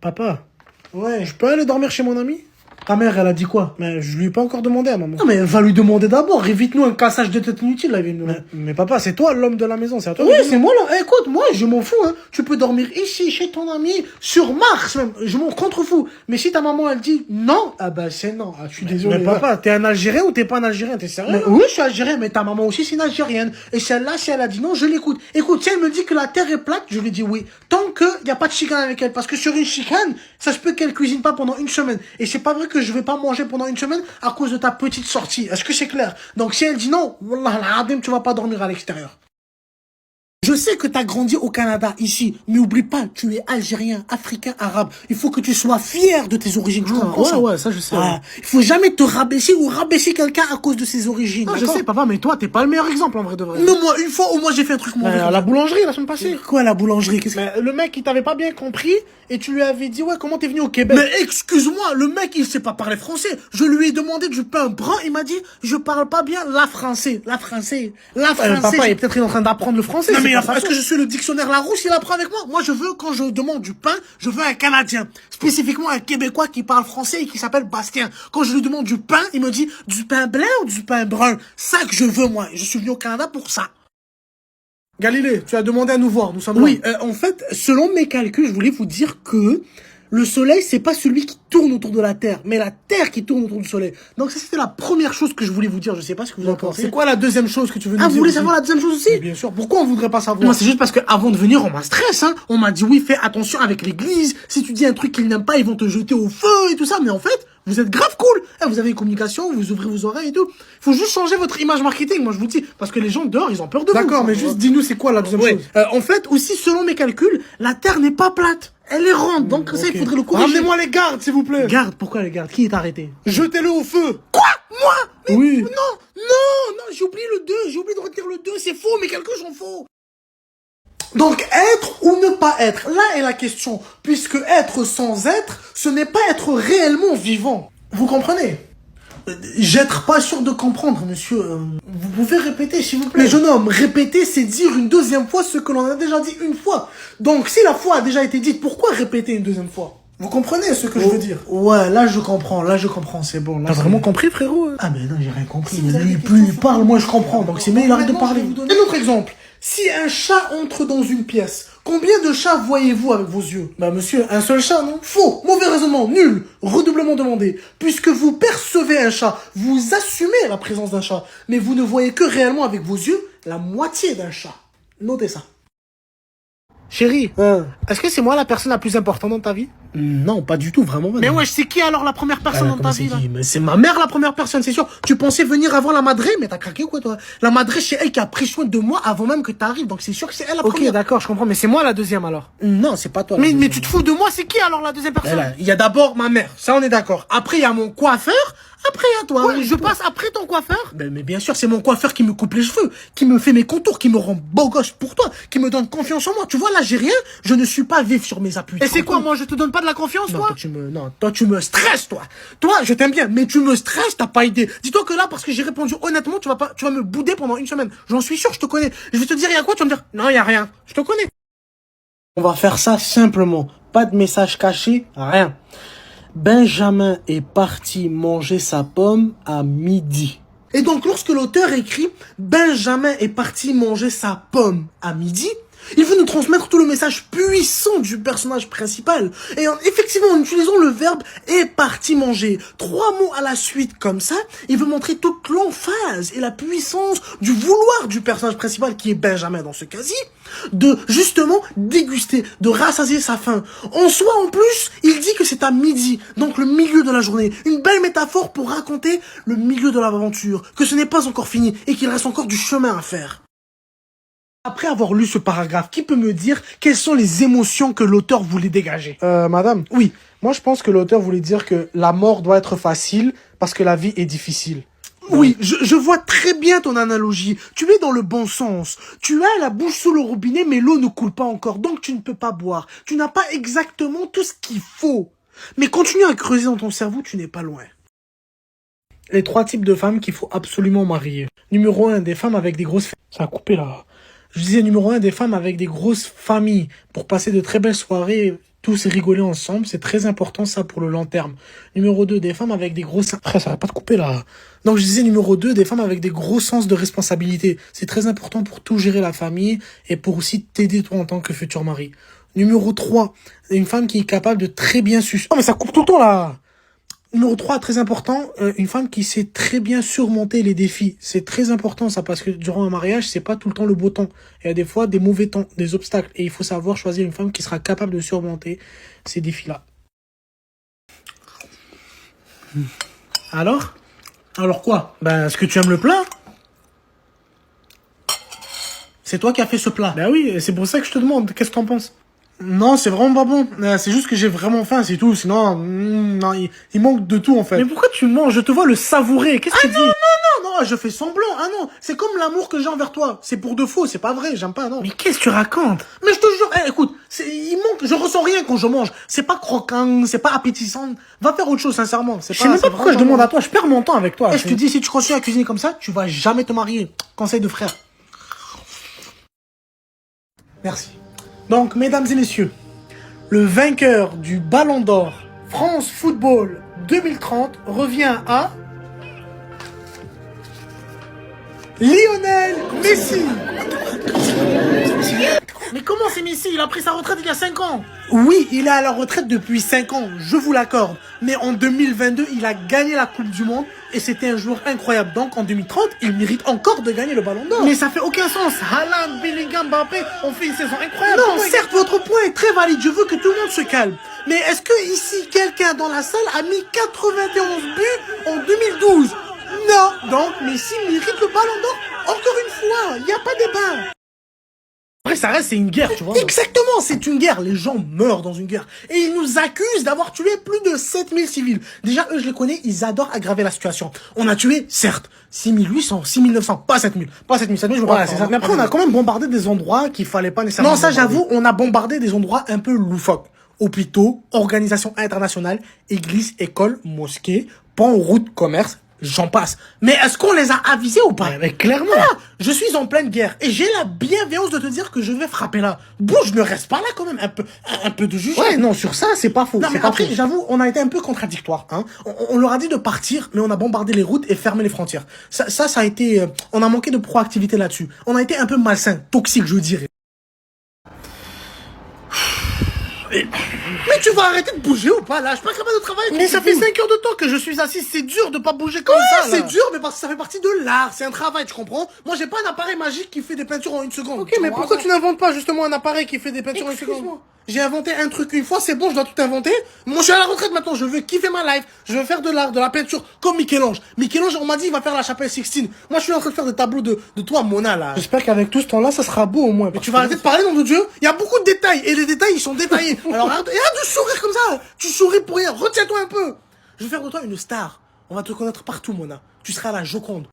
Papa, Ouais. je peux aller dormir chez mon ami? Ta mère, elle a dit quoi? Mais je lui ai pas encore demandé à maman. Non, mais elle va lui demander d'abord. Évite-nous un cassage de tête inutile, là. Mais papa, c'est toi l'homme de la maison, c'est à toi. Oui, c'est moi, là. Eh, écoute, moi, je m'en fous, hein. Tu peux dormir ici, chez ton ami, sur Mars, même. Je m'en contrefous. Mais si ta maman, elle dit non, ah ben, c'est non. Ah, je suis désolé. Mais papa, t'es un Algérien ou t'es pas un Algérien? T'es sérieux? Mais oui, je suis algérien, mais ta maman aussi, c'est une algérienne. Et celle-là, si elle a dit non, je l'écoute. Écoute, si elle me dit que la terre est plate, je lui dis oui. Tant qu'il n'y a pas de chicane avec elle. Parce que sur une chicane, ça se peut qu'elle cuisine pas pendant une semaine. Et c'est pas vrai que je vais pas manger pendant une semaine à cause de ta petite sortie. Est-ce que c'est clair? Donc si elle dit non, wallah al-adim, tu vas pas dormir à l'extérieur. Je sais que t'as grandi au Canada, ici, mais oublie pas, tu es algérien, africain, arabe. Il faut que tu sois fier de tes origines, tu comprends ça? Ouais, ça je sais. Ah, il faut jamais te rabaisser ou rabaisser quelqu'un à cause de ses origines. Non, je d'accord? sais, papa, mais toi, t'es pas le meilleur exemple en vrai de vrai. Non, moi, une fois, au moins, j'ai fait un truc mauvais. À la boulangerie la semaine passée. Quoi, la boulangerie? Qu'est-ce que... Mais le mec, il t'avait pas bien compris et tu lui avais dit, ouais, comment t'es venu au Québec? Mais excuse-moi, le mec, il sait pas parler français. Je lui ai demandé du pain brun, il m'a dit, je parle pas bien la français. La français. Papa, il est peut-être en train d'apprendre le français. Non, c'est mais pas ça. est-ce que je suis le dictionnaire Larousse, il apprend avec moi? Moi, je veux, quand je demande du pain, je veux un Canadien. Spécifiquement un Québécois qui parle français et qui s'appelle Bastien. Quand je lui demande du pain, il me dit du pain blanc ou du pain brun. Ça que je veux, moi. Je suis venu au Canada pour ça. Galilée, tu as demandé à nous voir, nous sommes Oui, là. en fait, selon mes calculs, je voulais vous dire que le soleil, c'est pas celui qui tourne autour de la Terre, mais la Terre qui tourne autour du soleil. Donc ça, c'était la première chose que je voulais vous dire. Je sais pas ce que vous en pensez. C'est quoi la deuxième chose que tu veux nous Ah, dire vous voulez aussi? savoir la deuxième chose aussi? Mais bien sûr, pourquoi on voudrait pas savoir? Non, c'est juste parce que avant de venir, on m'a stressé, hein. On m'a dit oui, fais attention avec l'église. Si tu dis un truc qu'ils n'aiment pas, ils vont te jeter au feu et tout ça. Mais en fait, vous êtes grave cool. Eh, vous avez une communication, vous ouvrez vos oreilles et tout. Faut juste changer votre image marketing, moi je vous dis. Parce que les gens dehors, ils ont peur de vous. D'accord, mais juste dis-nous c'est quoi la deuxième chose? En fait, aussi, selon mes calculs, la Terre n'est pas plate. Elle est ronde. Donc ça, il faudrait le corriger. Ramenez-moi les gardes, s'il vous plaît. Garde, pourquoi les gardes? Qui est arrêté? Jetez-le au feu. Quoi? Moi? Mais Oui. non, j'ai oublié le 2, j'ai oublié de retenir le 2, c'est faux, mes calculs sont faux. Donc, être ou ne pas être, là est la question, puisque être sans être, ce n'est pas être réellement vivant. Vous comprenez? J'être pas sûr de comprendre, monsieur. Vous pouvez répéter, s'il vous plaît. Mais jeune homme, répéter, c'est dire une deuxième fois ce que l'on a déjà dit une fois. Donc, si la fois a déjà été dite, pourquoi répéter une deuxième fois? Vous comprenez ce que je veux dire? Ouais, là je comprends, c'est bon. T'as vraiment compris, frérot? Ah mais non, j'ai rien compris. Lui, plus il parle, moi je comprends. Donc c'est mieux, il arrête de parler. Un autre exemple. Si un chat entre dans une pièce, combien de chats voyez-vous avec vos yeux? Bah monsieur, un seul chat, non? Faux, mauvais raisonnement, nul, redoublement demandé. Puisque vous percevez un chat, vous assumez la présence d'un chat, mais vous ne voyez que réellement avec vos yeux la moitié d'un chat. Notez ça. Chérie, est-ce que c'est moi la personne la plus importante dans ta vie? Non, pas du tout, vraiment. Mais ouais, c'est qui alors la première personne dans ta vie là? Mais c'est ma mère la première personne, c'est sûr. Tu pensais venir avant la madré, mais t'as craqué quoi toi? La madré, c'est elle qui a pris soin de moi avant même que t'arrives, donc c'est sûr que c'est elle la première. Ok, d'accord, je comprends, mais c'est moi la deuxième alors. Non, c'est pas toi. Mais tu te fous de moi, c'est qui alors la deuxième personne? Il y a d'abord ma mère, ça on est d'accord. Après il y a mon coiffeur, après il y a toi. Ouais, je passe après ton coiffeur? Mais bien sûr, c'est mon coiffeur qui me coupe les cheveux, qui me fait mes contours, qui me rend beau gosse pour toi, qui me donne confiance en moi. Tu vois, là j'ai rien, je ne suis pas vif sur mes appuis. Et c'est quoi, moi je te donne pas de la confiance, non, toi? Toi tu me stresses, toi. Toi, je t'aime bien, mais tu me stresses, t'as pas idée. Dis-toi que là, parce que j'ai répondu honnêtement, tu vas me bouder pendant une semaine. J'en suis sûr, je te connais. Je vais te dire, il y a quoi? Tu vas me dire, non, il y a rien. Je te connais. On va faire ça simplement. Pas de message caché, rien. Benjamin est parti manger sa pomme à midi. Et donc, lorsque l'auteur écrit « Benjamin est parti manger sa pomme à midi », il veut nous transmettre tout le message puissant du personnage principal. Et effectivement, en utilisant le verbe « est parti manger », 3 mots à la suite comme ça, il veut montrer toute l'emphase et la puissance du vouloir du personnage principal, qui est Benjamin dans ce cas-ci, de justement déguster, de rassasier sa faim. En soi, en plus, il dit que c'est à midi, donc le milieu de la journée. Une belle métaphore pour raconter le milieu de l'aventure, que ce n'est pas encore fini et qu'il reste encore du chemin à faire. Après avoir lu ce paragraphe, qui peut me dire quelles sont les émotions que l'auteur voulait dégager? Madame? Oui. Moi je pense que l'auteur voulait dire que la mort doit être facile parce que la vie est difficile. Oui, je vois très bien ton analogie. Tu es dans le bon sens. Tu as la bouche sous le robinet, mais l'eau ne coule pas encore, donc tu ne peux pas boire. Tu n'as pas exactement tout ce qu'il faut. Mais continue à creuser dans ton cerveau, tu n'es pas loin. Les 3 types de femmes qu'il faut absolument marier. Numéro 1, des femmes avec des grosses... Ça a coupé là. Je disais numéro 1, des femmes avec des grosses familles pour passer de très belles soirées tous rigoler ensemble, c'est très important ça pour le long terme. Numéro 2, des femmes avec des gros seins. Après, ça va pas te couper là. Donc je disais numéro 2, des femmes avec des gros sens de responsabilité. C'est très important pour tout gérer la famille et pour aussi t'aider toi en tant que futur mari. Numéro 3, une femme qui est capable de très bien Oh mais ça coupe tout le temps là. Numéro 3, très important, une femme qui sait très bien surmonter les défis. C'est très important ça, parce que durant un mariage, c'est pas tout le temps le beau temps. Il y a des fois des mauvais temps, des obstacles. Et il faut savoir choisir une femme qui sera capable de surmonter ces défis-là. Alors? Alors quoi? Ben, est-ce que tu aimes le plat? C'est toi qui as fait ce plat. Ben oui, c'est pour ça que je te demande, qu'est-ce que t'en penses? Non, c'est vraiment pas bon. C'est juste que j'ai vraiment faim, c'est tout. Sinon, non, il manque de tout en fait. Mais pourquoi tu manges? Je te vois le savourer. Qu'est-ce que tu dis? Non, je fais semblant. Ah non, c'est comme l'amour que j'ai envers toi. C'est pour de faux, c'est pas vrai, j'aime pas, non. Mais qu'est-ce que tu racontes? Mais je te jure, écoute, il manque, je ressens rien quand je mange. C'est pas croquant, c'est pas appétissant. Va faire autre chose, sincèrement. Je sais même pas pourquoi je demande à toi, je perds mon temps avec toi. Et je te dis, si tu continues à cuisiner comme ça, tu vas jamais te marier. Conseil de frère. Merci. Donc, mesdames et messieurs, le vainqueur du Ballon d'Or France Football 2030 revient à Lionel Messi. Mais comment c'est Messi? Il a pris sa retraite il y a 5 ans. Oui, il est à la retraite depuis 5 ans, je vous l'accorde. Mais en 2022, il a gagné la Coupe du Monde et c'était un joueur incroyable. Donc en 2030, il mérite encore de gagner le Ballon d'Or. Mais ça fait aucun sens. Haaland, Bellingham, Mbappé ont fait une saison incroyable. Non, certes, votre point est très valide. Je veux que tout le monde se calme. Mais est-ce que ici, quelqu'un dans la salle a mis 91 buts en 2012? Non. Donc Messi mérite le Ballon d'Or encore une fois. Il n'y a pas débat. Après, ça reste, c'est une guerre, tu vois. Exactement, c'est une guerre. Les gens meurent dans une guerre. Et ils nous accusent d'avoir tué plus de 7000 civils. Déjà, eux, je les connais, ils adorent aggraver la situation. On a tué, certes, 6800, 6900, pas 7000. Pas 7000, 7000, je veux pas. C'est ça. Mais après, on a quand même bombardé des endroits qu'il fallait pas nécessairement. Non, ça, j'avoue, on a bombardé des endroits un peu loufoques. Hôpitaux, organisations internationales, églises, écoles, mosquées, ponts, routes, commerces. J'en passe. Mais est-ce qu'on les a avisés ou pas? Mais clairement. Ah, je suis en pleine guerre et j'ai la bienveillance de te dire que je vais frapper là. Bouge, ne reste pas là quand même. Un peu de jugement. Ouais, non, sur ça, c'est pas faux. Non, mais après, j'avoue, on a été un peu contradictoire. Hein. On leur a dit de partir, mais on a bombardé les routes et fermé les frontières. Ça a été... on a manqué de proactivité là-dessus. On a été un peu malsain, toxique, je dirais. Mais tu vas arrêter de bouger ou pas là? Je suis pas capable de travailler. Mais ça fait 5 heures de temps que je suis assis. C'est dur de pas bouger comme ça. C'est dur, mais parce que ça fait partie de l'art. C'est un travail, tu comprends? Moi, j'ai pas un appareil magique qui fait des peintures en 1 seconde. Ok, mais pourquoi tu n'inventes pas justement un appareil qui fait des peintures en 1 seconde? J'ai inventé un truc une fois, c'est bon, je dois tout inventer. Moi, je suis à la retraite maintenant, je veux kiffer ma life. Je veux faire de l'art, de la peinture, comme Michel-Ange. Michel-Ange, on m'a dit, il va faire la chapelle Sixtine. Moi, je suis en train de faire des tableaux de toi, Mona, là. J'espère qu'avec tout ce temps-là, ça sera beau au moins. Mais tu vas arrêter de parler, nom de Dieu. Il y a beaucoup de détails, et les détails, ils sont détaillés. Alors, arrête de sourire comme ça. Tu souris pour rien. Retiens-toi un peu. Je vais faire de toi une star. On va te connaître partout, Mona. Tu seras la Joconde.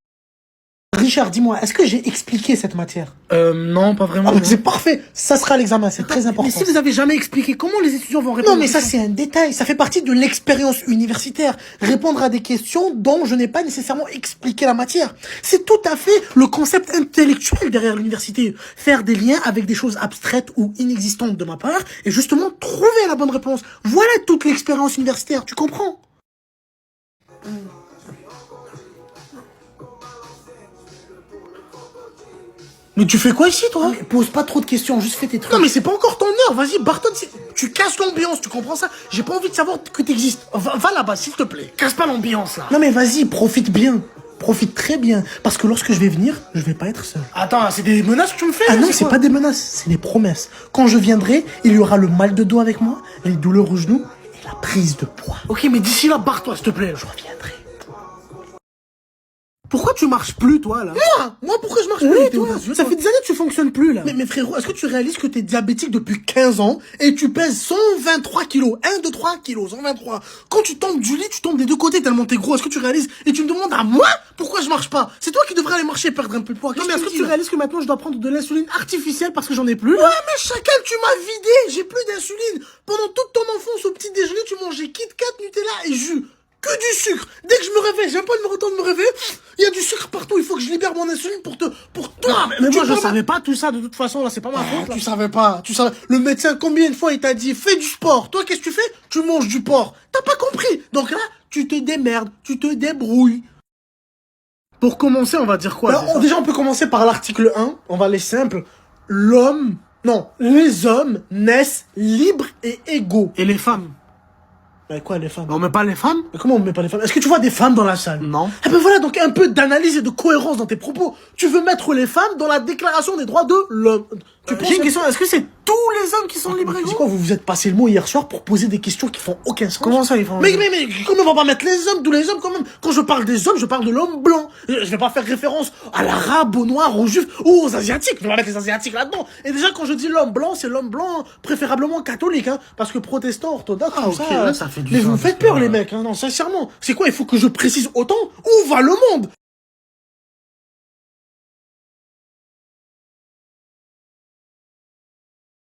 Richard, dis-moi, est-ce que j'ai expliqué cette matière? Non, pas vraiment. C'est parfait, ça sera l'examen, c'est très important. Mais si vous avez jamais expliqué, comment les étudiants vont répondre? Non, mais ça c'est un détail, ça fait partie de l'expérience universitaire. Répondre à des questions dont je n'ai pas nécessairement expliqué la matière. C'est tout à fait le concept intellectuel derrière l'université. Faire des liens avec des choses abstraites ou inexistantes de ma part, et justement trouver la bonne réponse. Voilà toute l'expérience universitaire, tu comprends? Mais tu fais quoi ici, toi? Mais pose pas trop de questions, juste fais tes trucs. Non, mais c'est pas encore ton heure, vas-y, Barton, tu casses l'ambiance, tu comprends ça? J'ai pas envie de savoir que t'existes. Va là-bas, s'il te plaît. Casse pas l'ambiance, là. Non, mais vas-y, profite bien. Profite très bien. Parce que lorsque je vais venir, je vais pas être seul. Attends, c'est des menaces que tu me fais? Ah non, c'est pas des menaces, c'est des promesses. Quand je viendrai, il y aura le mal de dos avec moi, les douleurs aux genoux et la prise de poids. Ok, mais d'ici là, barre-toi, s'il te plaît. Je reviendrai. Pourquoi tu marches plus, toi, là? Moi, pourquoi je marche plus? Toi, ça fait des années que tu fonctionnes plus, là. Mais frérot, est-ce que tu réalises que t'es diabétique depuis 15 ans et tu pèses 123 kilos? 1, 2, 3 kilos, 123. Quand tu tombes du lit, tu tombes des deux côtés tellement t'es gros. Est-ce que tu réalises? Et tu me demandes à moi pourquoi je marche pas? C'est toi qui devrais aller marcher et perdre un peu de poids. Non, mais est-ce que tu réalises que maintenant je dois prendre de l'insuline artificielle parce que j'en ai plus, là? Ouais, mais chacal, tu m'as vidé. J'ai plus d'insuline. Pendant toute ton enfance, au petit déjeuner, tu mangeais Kit Kat, Nutella et jus. que du sucre. Dès que je me réveille, j'aime pas me temps de me réveiller, il y a du sucre partout, il faut que je libère mon insuline pour toi. Mais moi, je savais pas tout ça, de toute façon, là, c'est pas ma faute, là. Tu savais pas, tu savais. Le médecin, combien de fois il t'a dit, fais du sport. Toi, qu'est-ce que tu fais? Tu manges du porc. T'as pas compris. Donc là, tu te démerdes, tu te débrouilles. Pour commencer, on va dire quoi? Déjà, on peut commencer par l'article 1. On va aller simple. Les hommes naissent libres et égaux. Et les femmes? Mais quoi, les femmes? On met pas les femmes? Mais comment on met pas les femmes? Est-ce que tu vois des femmes dans la salle? Non. Ah ben voilà, donc un peu d'analyse et de cohérence dans tes propos. Tu veux mettre les femmes dans la déclaration des droits de l'homme. J'ai une question, est-ce que c'est tous les hommes qui sont libres et C'est égaux? quoi, vous vous êtes passé le mot hier soir pour poser des questions qui font aucun sens? Comment ça, ils font? Mais comment on va pas mettre les hommes, tous les hommes quand même? Quand je parle des hommes, je parle de l'homme blanc. Je vais pas faire référence à l'arabe, aux noirs, aux juifs ou aux asiatiques. Je vais pas mettre les asiatiques là-dedans. Et déjà, quand je dis l'homme blanc, c'est l'homme blanc préférablement catholique, hein. Parce que protestant, orthodoxe, tout ok, ça. là, ça fait du mais vous sens, me faites parce peur, que, les mecs, hein. Non, sincèrement. C'est quoi, il faut que je précise autant? Où va le monde?